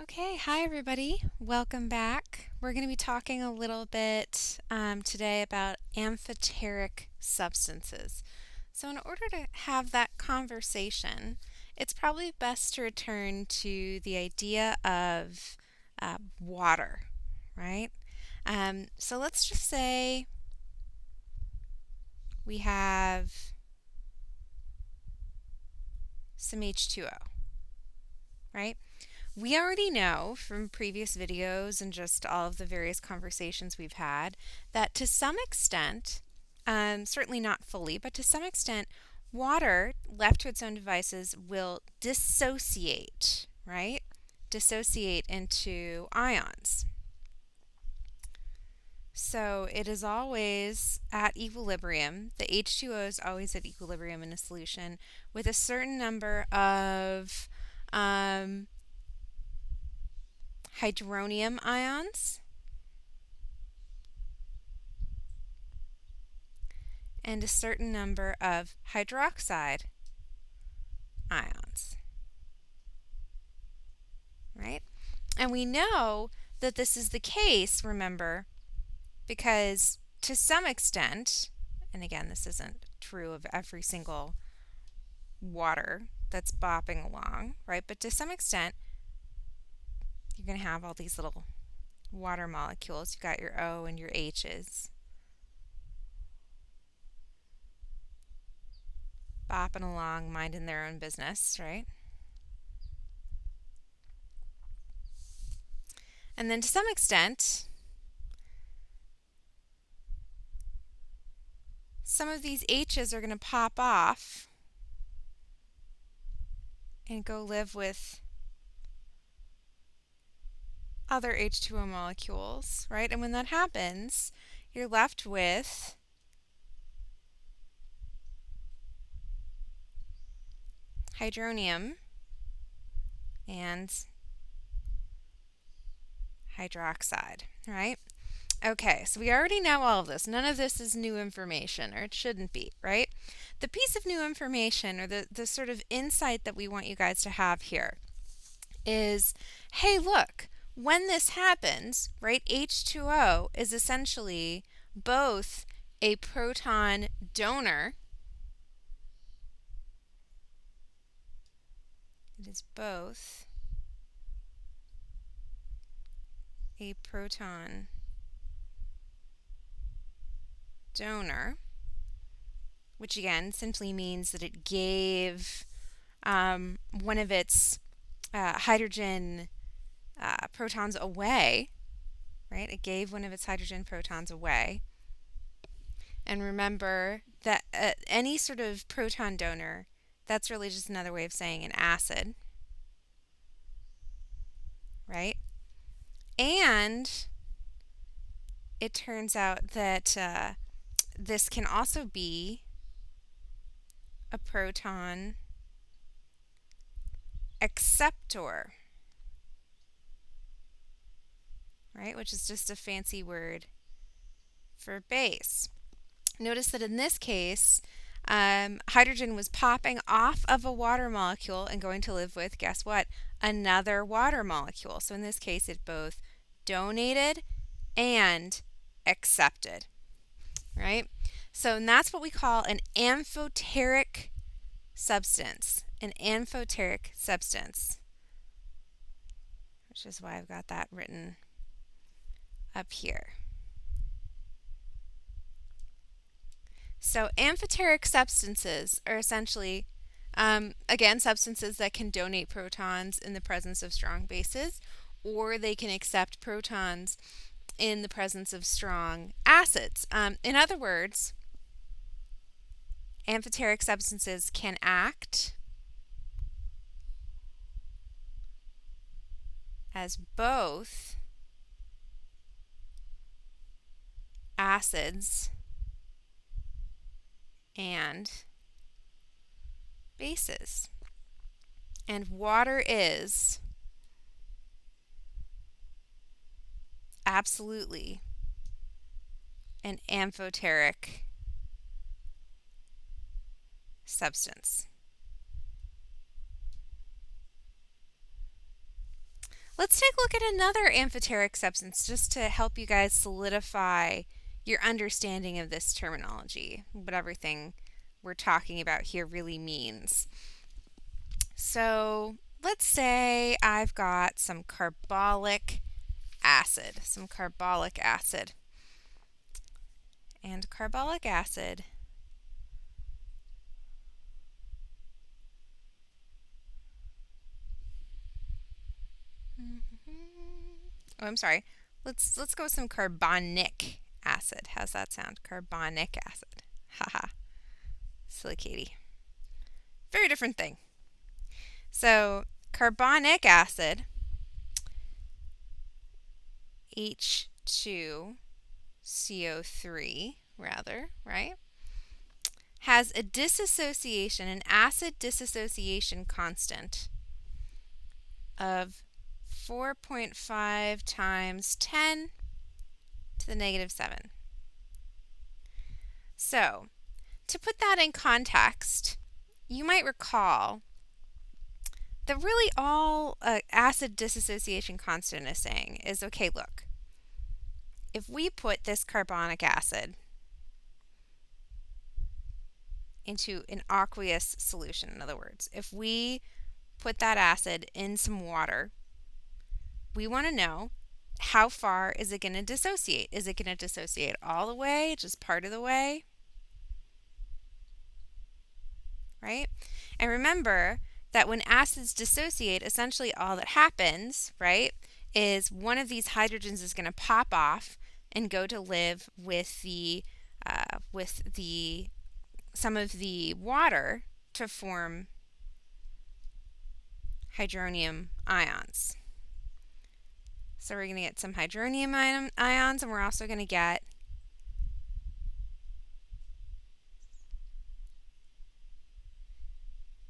Okay, hi everybody. Welcome back. We're going to be talking a little bit today about amphoteric substances. So, in order to have that conversation, it's probably best to return to the idea of water, right? So, let's just say we have some H2O, right? We already know from previous videos and just all of the various conversations we've had that to some extent, certainly not fully, but to some extent, water left to its own devices will dissociate, right? Dissociate into ions. So it is always at equilibrium. The H2O is always at equilibrium in a solution with a certain number of hydronium ions and a certain number of hydroxide ions, right? And we know that this is the case, remember, because to some extent, and again, this isn't true of every single water that's bopping along, right? But to some extent, you're going to have all these little water molecules. You've got your O and your H's bopping along, minding their own business, right? And then to some extent, some of these H's are going to pop off and go live with other H2O molecules, right? And when that happens, you're left with hydronium and hydroxide, right? Okay, so we already know all of this. None of this is new information, or it shouldn't be, right? The piece of new information, or the sort of insight that we want you guys to have here is, hey, look, when this happens, right, H2O is essentially both a proton donor. It is both a proton donor, which again simply means that it gave one of its hydrogen protons away, right? It gave one of its hydrogen protons away. And remember that any sort of proton donor, that's really just another way of saying an acid, right? And it turns out that this can also be a proton acceptor, right? Which is just a fancy word for base. Notice that in this case, hydrogen was popping off of a water molecule and going to live with, guess what? Another water molecule. So in this case, it both donated and accepted, right? So and that's what we call an amphoteric substance. An amphoteric substance, which is why I've got that written up here. So amphoteric substances are essentially, again, substances that can donate protons in the presence of strong bases, or they can accept protons in the presence of strong acids. In other words, amphoteric substances can act as both acids and bases. And water is absolutely an amphoteric substance. Let's take a look at another amphoteric substance just to help you guys solidify your understanding of this terminology, what everything we're talking about here really means. So let's say I've got some carbolic acid, And carbolic acid oh, I'm sorry. Let's go with some carbonic acid. How's that sound? Carbonic acid. Haha. Silly Katie. Very different thing. So, carbonic acid, H2CO3, rather, right? Has a dissociation, an acid dissociation constant of 4.5 times 10 to the negative 7. So, to put that in context, you might recall that really all acid dissociation constant is saying is, okay, look, if we put this carbonic acid into an aqueous solution, in other words, if we put that acid in some water, we want to know how far is it going to dissociate? Is it going to dissociate all the way, just part of the way? Right? And remember that when acids dissociate, essentially all that happens, right, is one of these hydrogens is going to pop off and go to live with the some of the water to form hydronium ions. So we're going to get some hydronium ions, and we're also going to get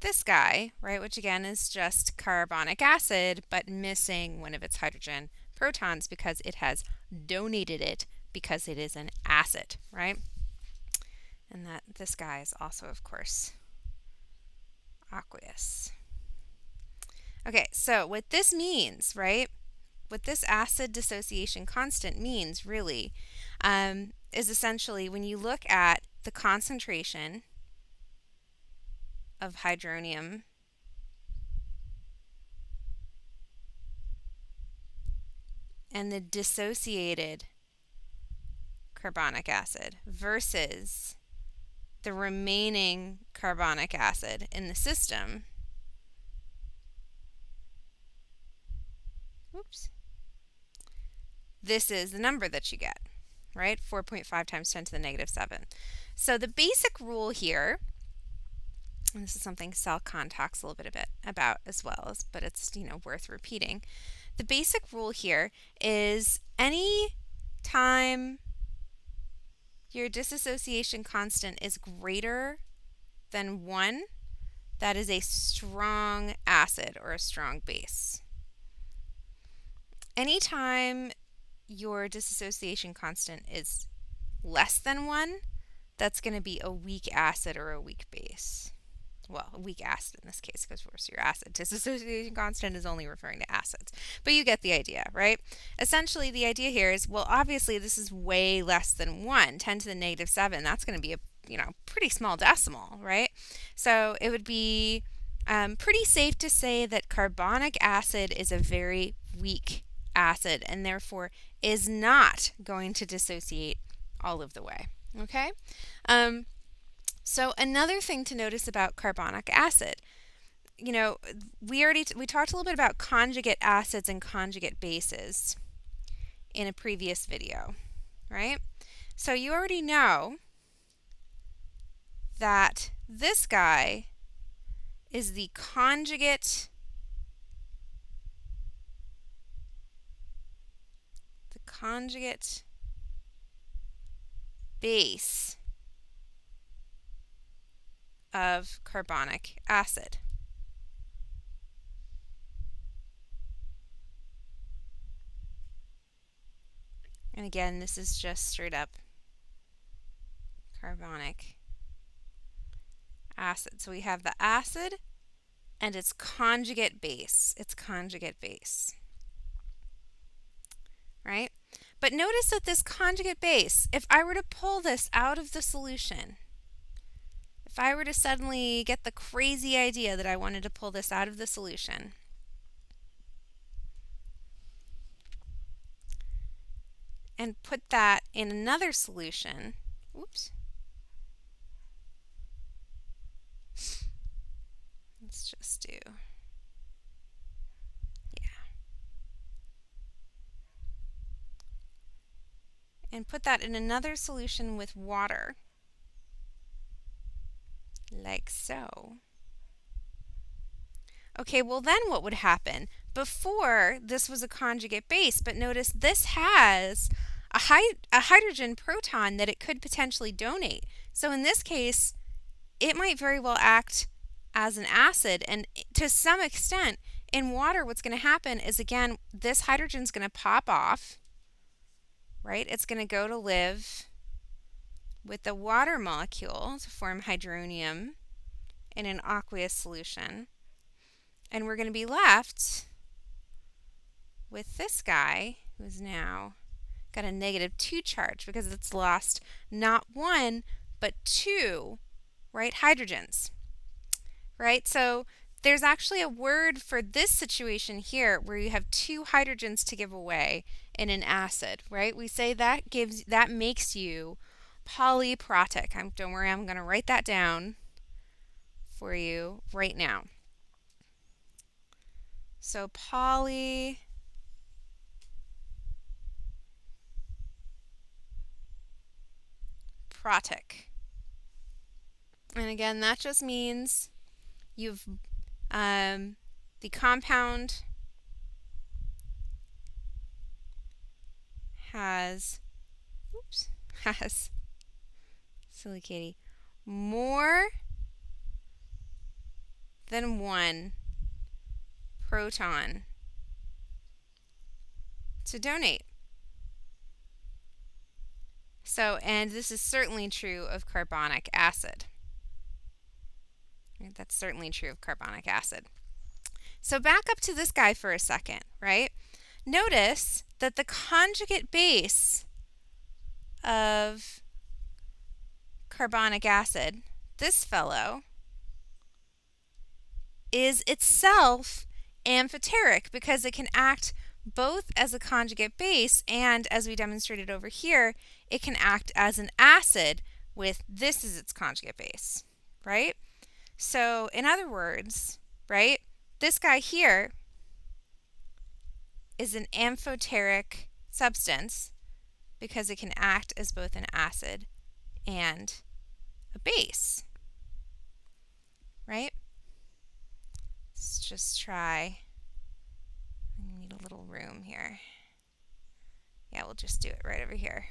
this guy, right, which again is just carbonic acid, but missing one of its hydrogen protons because it has donated it because it is an acid, right? And that this guy is also, of course, aqueous. Okay, so what this means, right, what this acid dissociation constant means really is essentially when you look at the concentration of hydronium and the dissociated carbonic acid versus the remaining carbonic acid in the system, this is the number that you get, right? 4.5 times 10 to the negative 7. So the basic rule here, and this is something Salcon talks a little bit about as well, but it's, worth repeating. The basic rule here is any time your dissociation constant is greater than 1, that is a strong acid or a strong base. Anytime your dissociation constant is less than 1, that's going to be a weak acid or a weak base. Well, a weak acid in this case, because of course your acid dissociation constant is only referring to acids. But you get the idea, right? Essentially, the idea here is, well, obviously this is way less than 1, 10 to the negative 7. That's going to be a pretty small decimal, right? So it would be pretty safe to say that carbonic acid is a very weak acid and therefore is not going to dissociate all of the way. Okay? So another thing to notice about carbonic acid, we talked a little bit about conjugate acids and conjugate bases in a previous video, right? So you already know that this guy is the conjugate base of carbonic acid. And again, this is just straight up carbonic acid. So we have the acid and its conjugate base. right? But notice that this conjugate base, if I were to pull this out of the solution, if I were to suddenly get the crazy idea that I wanted to pull this out of the solution, and put that in another solution, oops, let's just do, and put that in another solution with water, like so. Okay, well then what would happen? Before, this was a conjugate base, but notice this has a hydrogen proton that it could potentially donate. So in this case, it might very well act as an acid, and to some extent, in water, what's going to happen is, again, this hydrogen is going to pop off, right? It's going to go to live with the water molecule to form hydronium in an aqueous solution. And we're going to be left with this guy who's now got a -2 charge because it's lost not one, but two, right, hydrogens, right? So there's actually a word for this situation here where you have two hydrogens to give away in an acid, right? We say that makes you polyprotic. Don't worry, I'm going to write that down for you right now. So polyprotic. And again, that just means you've the compound has silly Katie, more than one proton to donate. So, and this is certainly true of carbonic acid. That's certainly true of carbonic acid. So back up to this guy for a second, right? Notice that the conjugate base of carbonic acid, this fellow, is itself amphoteric because it can act both as a conjugate base and, as we demonstrated over here, it can act as an acid with this as its conjugate base, right? So in other words, right, this guy here is an amphoteric substance because it can act as both an acid and a base, right? Let's just try. I need a little room here. Yeah, we'll just do it right over here.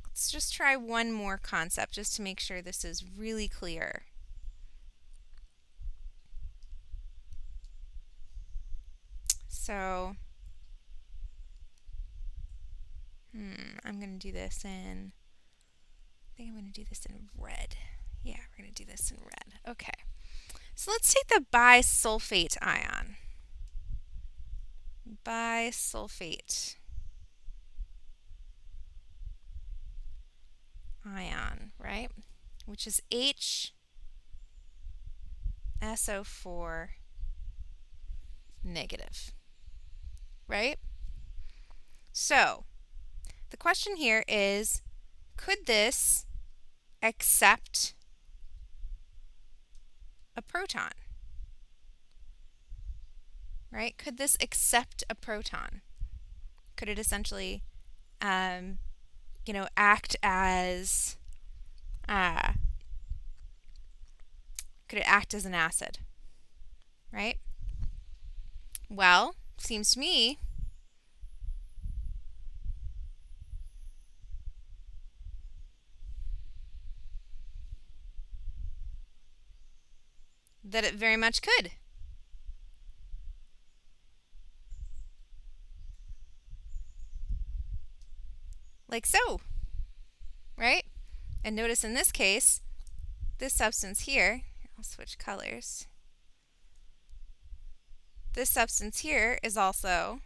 Let's just try one more concept just to make sure this is really clear. So, I'm going to do this in, I think I'm going to do this in red. Yeah, we're going to do this in red. Okay. So let's take the bisulfate ion. Bisulfate ion, right? Which is HSO4 negative, right? So the question here is, could this accept a proton? Right? Could this accept a proton? Could it essentially, act as, could it act as an acid? Right? Well, seems to me that it very much could. Like so, right? And notice in this case, this substance here, I'll switch colors. This substance here is also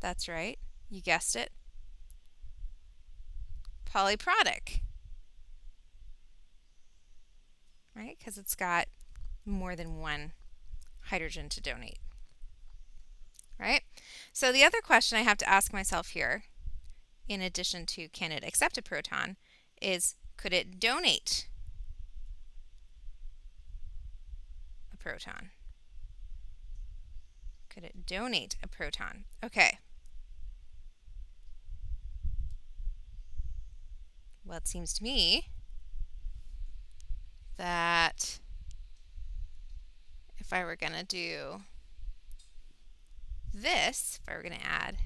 That's right. You guessed it. Polyprotic, right? Because it's got more than one hydrogen to donate, right? So the other question I have to ask myself here, in addition to can it accept a proton, is could it donate a proton? Could it donate a proton? Okay. Well, it seems to me that if I were going to do this, if I were going to add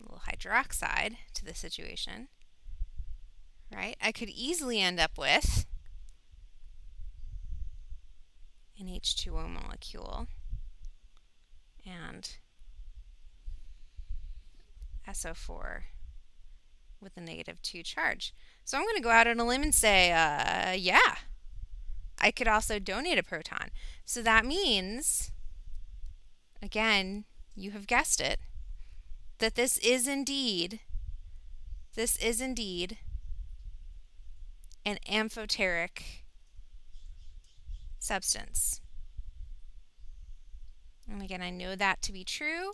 a little hydroxide to the situation, right, I could easily end up with an H2O molecule and SO4 with a -2 charge. So I'm going to go out on a limb and say, yeah, I could also donate a proton. So that means, again, you have guessed it, that this is indeed an amphoteric substance. And again, I know that to be true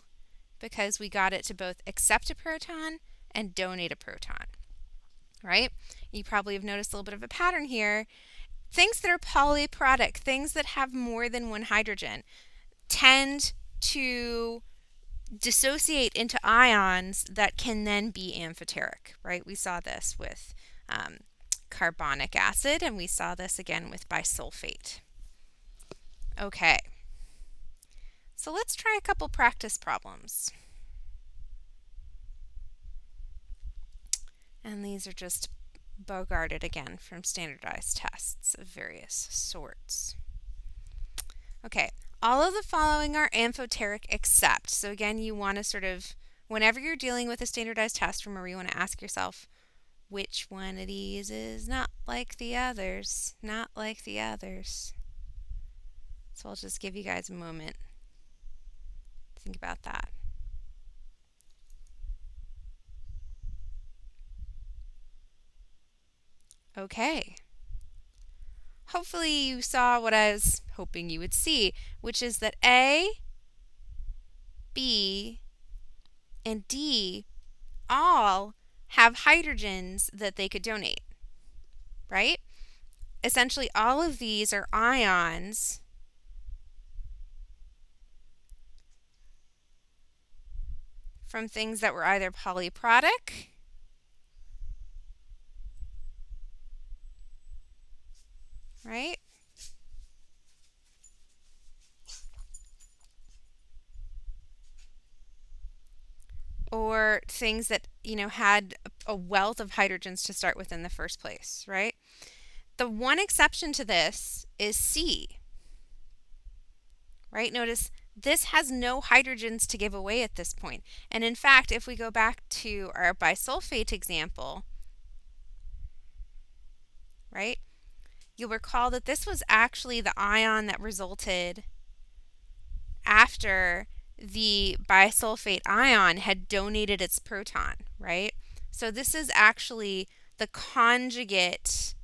because we got it to both accept a proton and donate a proton, right? You probably have noticed a little bit of a pattern here. Things that are polyprotic, things that have more than one hydrogen, tend to dissociate into ions that can then be amphoteric, right? We saw this with carbonic acid, and we saw this again with bisulfate. Okay, so let's try a couple practice problems. And these are just bogarted again from standardized tests of various sorts. Okay, all of the following are amphoteric except. So again, you want to sort of, whenever you're dealing with a standardized test, remember you want to ask yourself, which one of these is not like the others? Not like the others. So I'll just give you guys a moment to think about that. Okay. Hopefully you saw what I was hoping you would see, which is that A, B, and D all have hydrogens that they could donate, right? Essentially, all of these are ions from things that were either polyprotic right? Or things that, had a wealth of hydrogens to start with in the first place, right? The one exception to this is C, right? Notice this has no hydrogens to give away at this point. And in fact, if we go back to our bisulfate example, right, you'll recall that this was actually the ion that resulted after the bisulfate ion had donated its proton, right? So this is actually the conjugate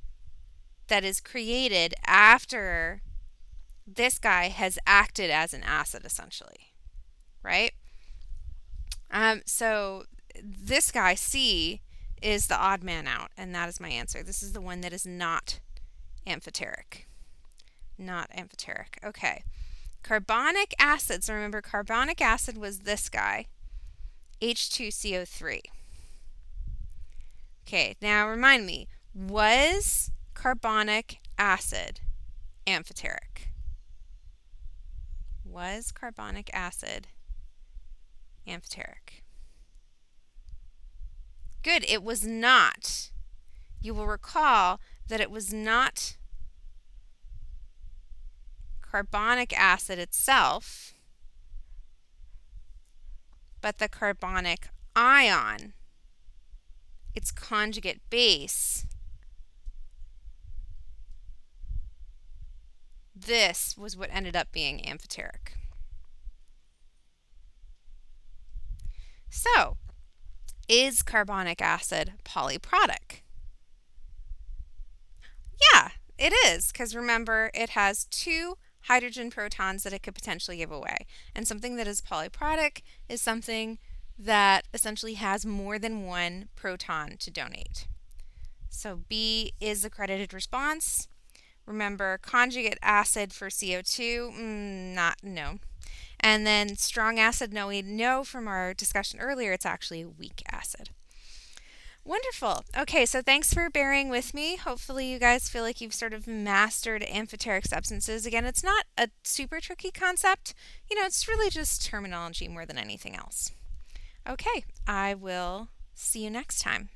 that is created after this guy has acted as an acid, essentially, right? So this guy, C, is the odd man out, and that is my answer. This is the one that is not amphoteric. Not amphoteric. Okay. Carbonic acid. So remember, carbonic acid was this guy, H2CO3. Okay, now remind me, was carbonic acid amphoteric? Was carbonic acid amphoteric? Good, it was not. You will recall that it was not carbonic acid itself, but the carbonic ion, its conjugate base. This was what ended up being amphoteric. So, is carbonic acid polyprotic? Yeah, it is, because remember, it has two hydrogen protons that it could potentially give away. And something that is polyprotic is something that essentially has more than one proton to donate. So B is the credited response. Remember, conjugate acid for CO2, no. And then strong acid, no, we know from our discussion earlier, it's actually a weak acid. Wonderful. Okay, so thanks for bearing with me. Hopefully, you guys feel like you've sort of mastered amphoteric substances. Again, it's not a super tricky concept. It's really just terminology more than anything else. Okay, I will see you next time.